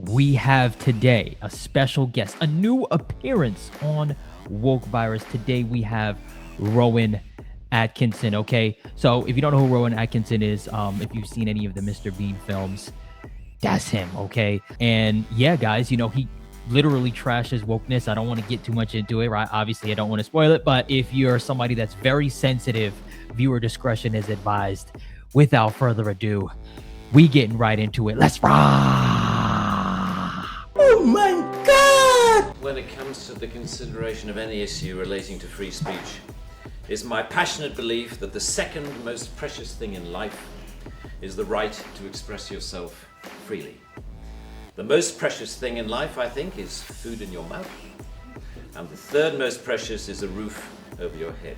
We have today a special guest, a new appearance on Woke Virus. Today we have Rowan Atkinson. Okay, so if you don't know who Rowan Atkinson is, if you've seen any of the Mr. Bean films, that's him. Okay, and yeah, guys, he literally trashes wokeness. I don't want to get too much into it, right? Obviously, I don't want to spoil it, but if you're somebody that's very sensitive, viewer discretion is advised. Without further ado, we getting right into it. Let's rah! Oh my God! When it comes to the consideration of any issue relating to free speech, it's my passionate belief that the second most precious thing in life is the right to express yourself freely. The most precious thing in life, I think, is food in your mouth. And the third most precious is a roof over your head.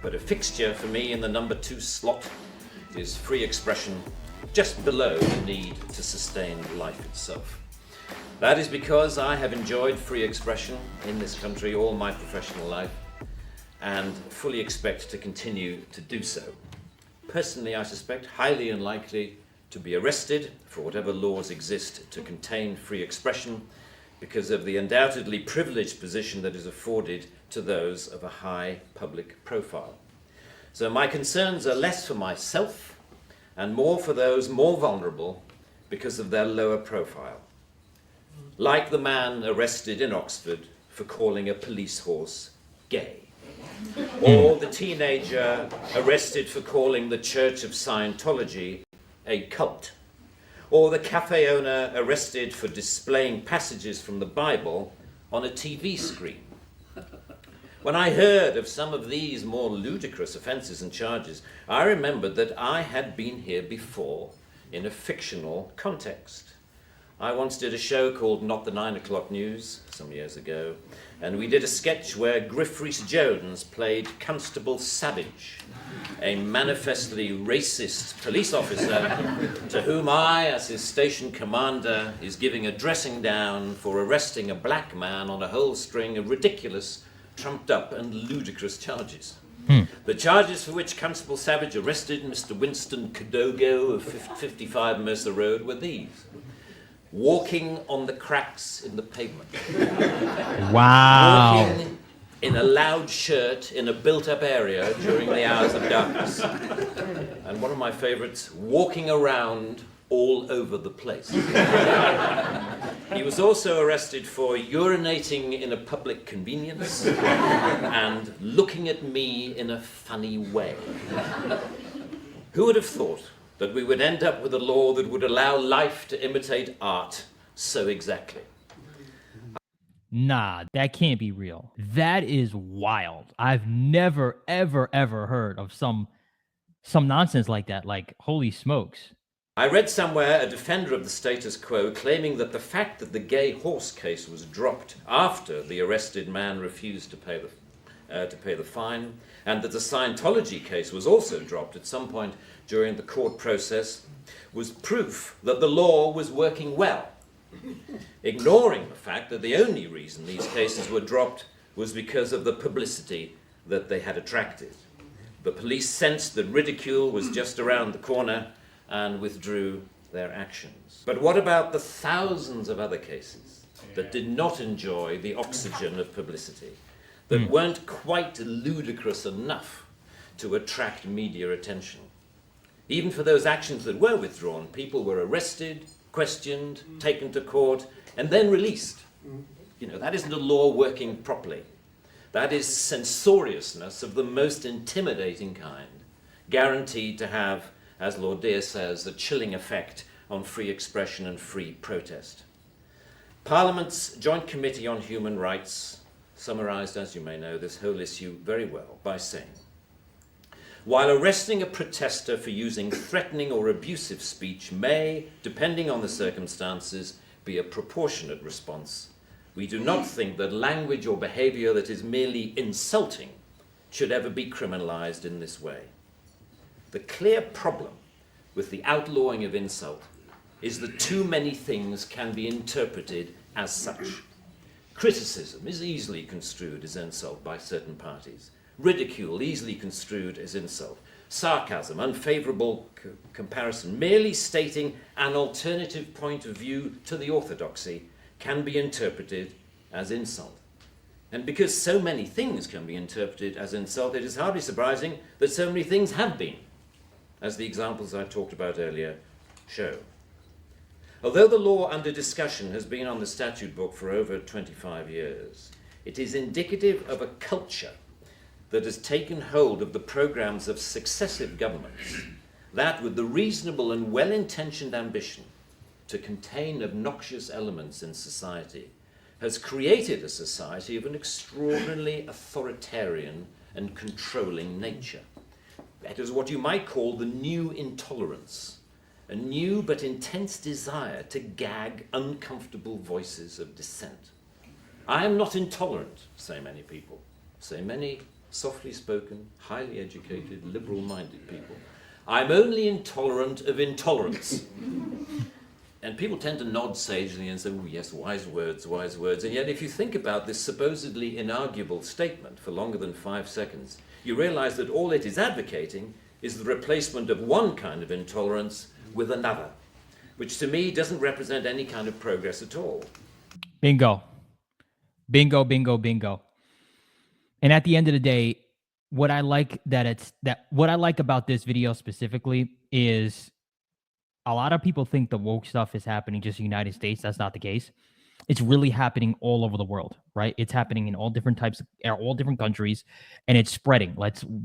But a fixture for me in the number 2 slot is free expression, just below the need to sustain life itself. That is because I have enjoyed free expression in this country all my professional life and fully expect to continue to do so. Personally, I suspect highly unlikely to be arrested for whatever laws exist to contain free expression because of the undoubtedly privileged position that is afforded to those of a high public profile. So my concerns are less for myself and more for those more vulnerable because of their lower profile. Like the man arrested in Oxford for calling a police horse gay. Or the teenager arrested for calling the Church of Scientology a cult. Or the cafe owner arrested for displaying passages from the Bible on a TV screen. When I heard of some of these more ludicrous offences and charges, I remembered that I had been here before in a fictional context. I once did a show called Not the 9 O'Clock News some years ago, and we did a sketch where Griff Rhys-Jones played Constable Savage, a manifestly racist police officer to whom I, as his station commander, is giving a dressing down for arresting a black man on a whole string of ridiculous, trumped up and ludicrous charges. The charges for which Constable Savage arrested Mr. Winston Kadogo of 55 Mercer Road were these: walking on the cracks in the pavement. Wow. Walking in a loud shirt in a built-up area during the hours of darkness. And one of my favorites, walking around all over the place. He was also arrested for urinating in a public convenience and looking at me in a funny way. Who would have thought that we would end up with a law that would allow life to imitate art so exactly? Nah, that can't be real. That is wild. I've never, ever, ever heard of some nonsense like that. Like, holy smokes. I read somewhere a defender of the status quo claiming that the fact that the gay horse case was dropped after the arrested man refused to pay the fine, and that the Scientology case was also dropped at some point during the court process, was proof that the law was working well, ignoring the fact that the only reason these cases were dropped was because of the publicity that they had attracted. The police sensed that ridicule was just around the corner and withdrew their actions. But what about the thousands of other cases that did not enjoy the oxygen of publicity, that weren't quite ludicrous enough to attract media attention? Even for those actions that were withdrawn, people were arrested, questioned, taken to court, and then released. That isn't a law working properly. That is censoriousness of the most intimidating kind, guaranteed to have, as Lord Deer says, a chilling effect on free expression and free protest. Parliament's Joint Committee on Human Rights summarised, as you may know, this whole issue very well by saying, while arresting a protester for using threatening or abusive speech may, depending on the circumstances, be a proportionate response, we do not think that language or behaviour that is merely insulting should ever be criminalised in this way. The clear problem with the outlawing of insult is that too many things can be interpreted as such. Criticism is easily construed as insult by certain parties. Ridicule easily construed as insult. sarcasm, unfavorable comparison, merely stating an alternative point of view to the orthodoxy can be interpreted as insult. And because so many things can be interpreted as insult, it is hardly surprising that so many things have been, as the examples I talked about earlier show. Although the law under discussion has been on the statute book for over 25 years, it is indicative of a culture that has taken hold of the programs of successive governments, that with the reasonable and well-intentioned ambition to contain obnoxious elements in society, has created a society of an extraordinarily authoritarian and controlling nature. That is what you might call the new intolerance, a new but intense desire to gag uncomfortable voices of dissent. I am not intolerant, say many people, say many softly spoken, highly educated, liberal-minded people. I'm only intolerant of intolerance. And people tend to nod sagely and say, oh yes, wise words, wise words. And yet if you think about this supposedly inarguable statement for longer than 5 seconds, you realize that all it is advocating is the replacement of one kind of intolerance with another, which to me doesn't represent any kind of progress at all. Bingo. Bingo, bingo, bingo. And at the end of the day, what I like about this video specifically is a lot of people think the woke stuff is happening just in the United States. That's not the case. It's really happening all over the world, right? It's happening in all different countries, and it's spreading.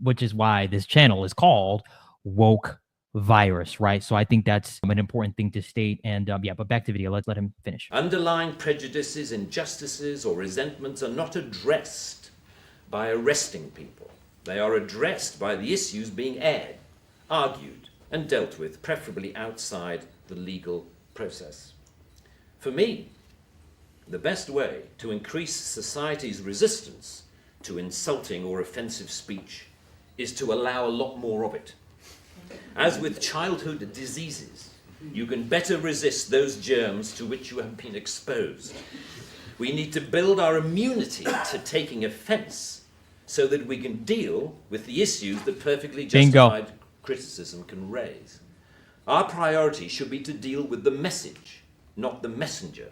Which is why this channel is called Woke Virus, right? So I think that's an important thing to state. And yeah, but back to video. Let's let him finish. Underlying prejudices, injustices, or resentments are not addressed by arresting people. They are addressed by the issues being aired, argued, and dealt with, preferably outside the legal process. For me, the best way to increase society's resistance to insulting or offensive speech is to allow a lot more of it. As with childhood diseases, you can better resist those germs to which you have been exposed. We need to build our immunity to taking offense so that we can deal with the issues that perfectly justified criticism can raise. Our priority should be to deal with the message, not the messenger.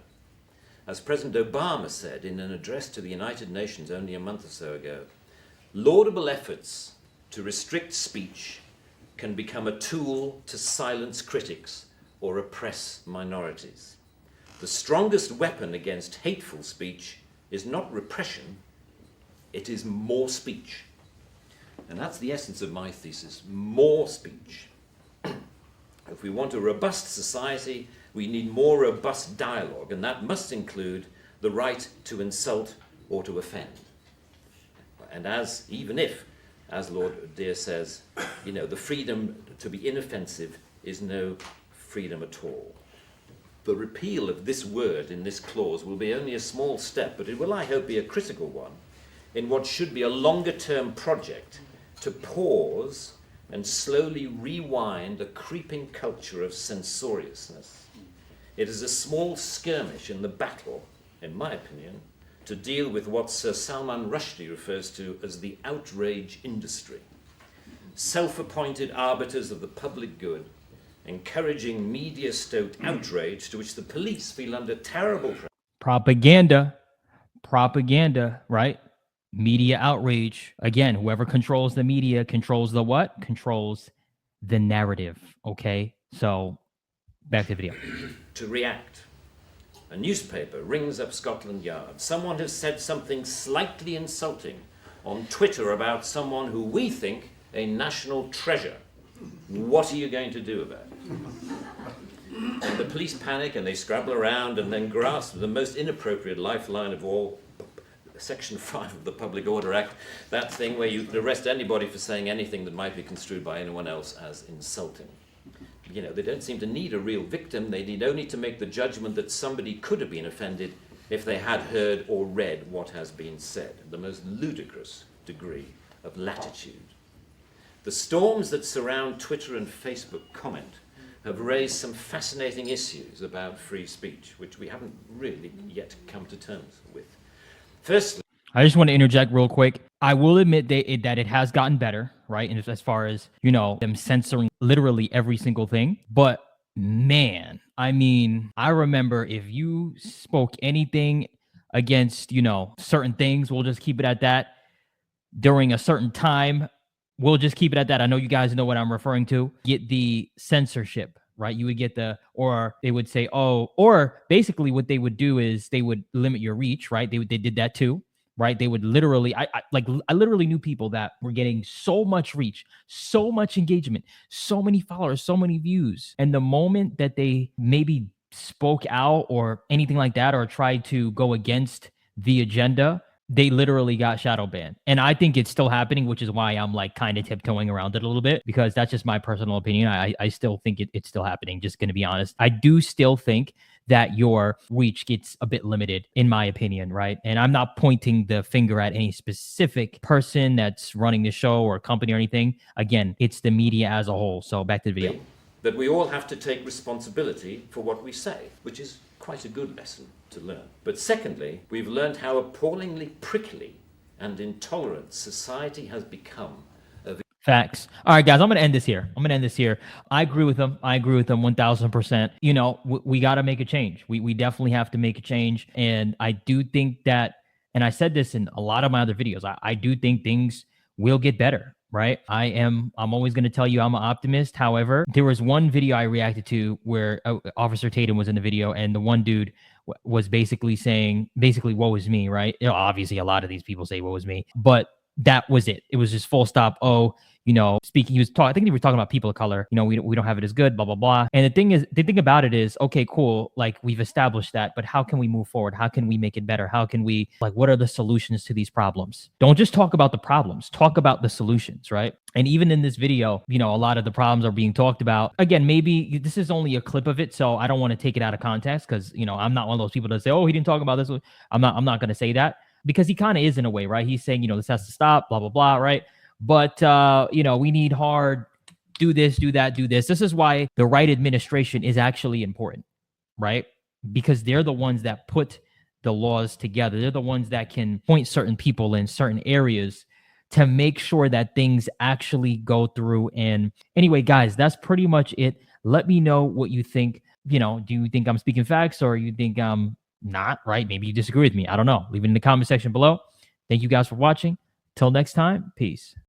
As President Obama said in an address to the United Nations only a month or so ago, laudable efforts to restrict speech can become a tool to silence critics or oppress minorities. The strongest weapon against hateful speech is not repression, it is more speech. And that's the essence of my thesis, more speech. If we want a robust society, we need more robust dialogue, and that must include the right to insult or to offend. And even if, as Lord Dear says, the freedom to be inoffensive is no freedom at all. The repeal of this word in this clause will be only a small step, but it will, I hope, be a critical one in what should be a longer-term project to pause and slowly rewind a creeping culture of censoriousness. It is a small skirmish in the battle, in my opinion, to deal with what Sir Salman Rushdie refers to as the outrage industry. Self-appointed arbiters of the public good, encouraging media-stoked outrage to which the police feel under terrible pressure. Propaganda, right? Media outrage. Again, whoever controls the media controls the what? Controls the narrative, okay? So, back to the video. To react. A newspaper rings up Scotland Yard. Someone has said something slightly insulting on Twitter about someone who we think a national treasure. What are you going to do about it? And the police panic and they scrabble around and then grasp the most inappropriate lifeline of all, Section 5 of the Public Order Act, that thing where you can arrest anybody for saying anything that might be construed by anyone else as insulting. They don't seem to need a real victim. They need only to make the judgment that somebody could have been offended if they had heard or read what has been said. The most ludicrous degree of latitude. The storms that surround Twitter and Facebook comment have raised some fascinating issues about free speech, which we haven't really yet come to terms with. Firstly, I just want to interject real quick. I will admit that it has gotten better, right? And as far as, them censoring literally every single thing. But man, I mean, I remember if you spoke anything against, certain things, we'll just keep it at that, during a certain time, we'll just keep it at that. I know you guys know what I'm referring to. Get the censorship, right? You would get or they would say, oh, or basically what they would do is they would limit your reach, right? They did that too, right? They would literally, I literally knew people that were getting so much reach, so much engagement, so many followers, so many views. And the moment that they maybe spoke out or anything like that, or tried to go against the agenda, they literally got shadow banned. And I think it's still happening, which is why I'm like kind of tiptoeing around it a little bit, because that's just my personal opinion. I still think it's still happening, just going to be honest. I do still think that your reach gets a bit limited, in my opinion, right? And I'm not pointing the finger at any specific person that's running the show or company or anything. Again, it's the media as a whole. So back to the video. That we all have to take responsibility for what we say, which is quite a good lesson to learn. But secondly, we've learned how appallingly prickly and intolerant society has become. Facts. All right, guys, I'm going to end this here. I agree with them. 1000%. We got to make a change. We definitely have to make a change. And I do think that, and I said this in a lot of my other videos, I do think things will get better. Right. I'm always going to tell you I'm an optimist. However, there was one video I reacted to where Officer Tatum was in the video, and the one dude was basically saying, woe is me. Right. Obviously, a lot of these people say woe is me, but that was it. It was just full stop. Oh, speaking, I think he was talking about people of color. We don't have it as good, blah, blah, blah. And the thing about it is, okay, cool. Like, we've established that, but how can we move forward? How can we make it better? How can we, what are the solutions to these problems? Don't just talk about the problems, talk about the solutions, right? And even in this video, a lot of the problems are being talked about. Again, maybe this is only a clip of it, so I don't want to take it out of context, because, I'm not one of those people that say, oh, he didn't talk about this. I'm not going to say that, because he kind of is in a way, right? He's saying, this has to stop, blah, blah, blah, right? But, we need hard, do this, do that, do this. This is why the right administration is actually important, right? Because they're the ones that put the laws together. They're the ones that can point certain people in certain areas to make sure that things actually go through. And anyway, guys, that's pretty much it. Let me know what you think. Do you think I'm speaking facts, or you think I'm not, right? Maybe you disagree with me. I don't know. Leave it in the comment section below. Thank you guys for watching. Till next time, peace.